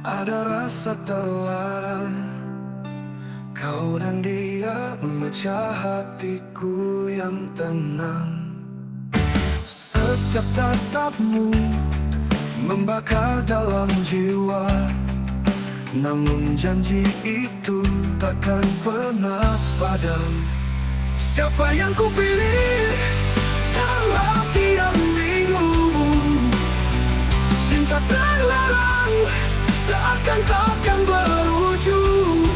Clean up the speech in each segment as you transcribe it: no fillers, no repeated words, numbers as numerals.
ada rasa terlarang. Kau dan dia memecah hatiku yang tenang. Setiap tatapmu membakar dalam jiwa, namun janji itu takkan pernah padam. Siapa yang kupilih dalam hati yang bingung? Cinta terlarang seakan takkan berujung.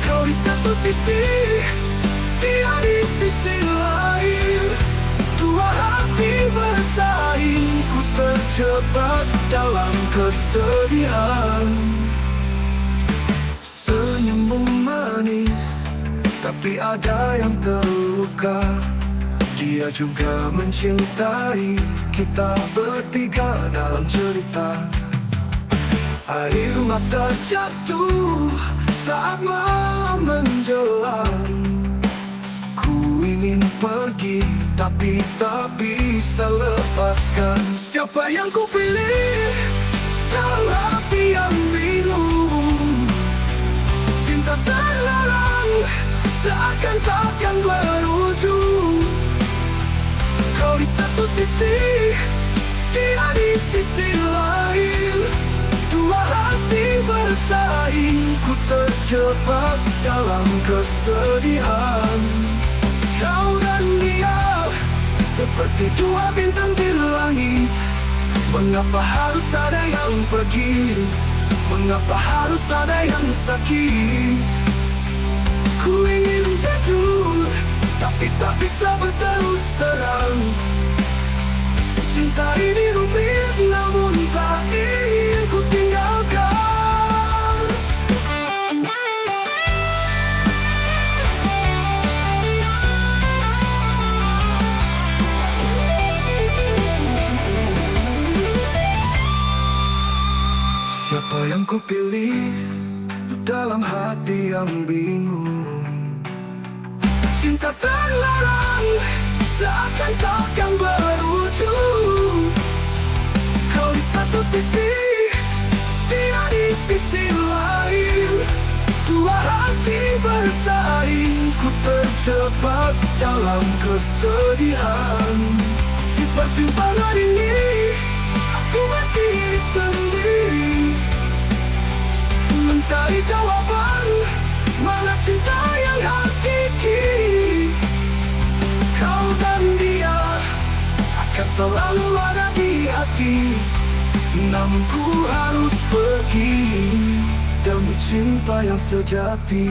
Kau di satu sisi, dia di sisi lain. Dua hati bersaing, ku terjebak dalam kesedihan. Senyummu manis, tapi ada yang terluka. Dia juga mencintai kita bertiga dalam cerita. Air mata jatuh saat malam menjelang. Ku ingin pergi tapi tak bisa lepaskan. Siapa yang ku pilih dalam hati yang bingung? Cinta terlarang seakan takkan berujung. Kau di satu sisi, dia di sisi lain. Dua hati bersaing, ku terjebak dalam kesedihan. Kau dan dia seperti dua bintang di langit. Mengapa harus ada yang pergi? Mengapa harus ada yang sakit? Ku ingin jujur, tapi tak bisa berterus terang. Cinta ini rumit, namun tak ingin ku tinggalkan. Siapa yang ku pilih dalam hati yang bingung? Cinta terlarang seakan takkan berujung. Kau di satu sisi, dia di sisi lain. Dua hati bersaing, ku terjebak dalam kesedihan. Di persimpangan ini, aku mati sendiri, mencari jawaban, mana cinta yang hakiki. Kau dan dia akan selalu ada di hati, namun ku harus pergi demi cinta yang sejati.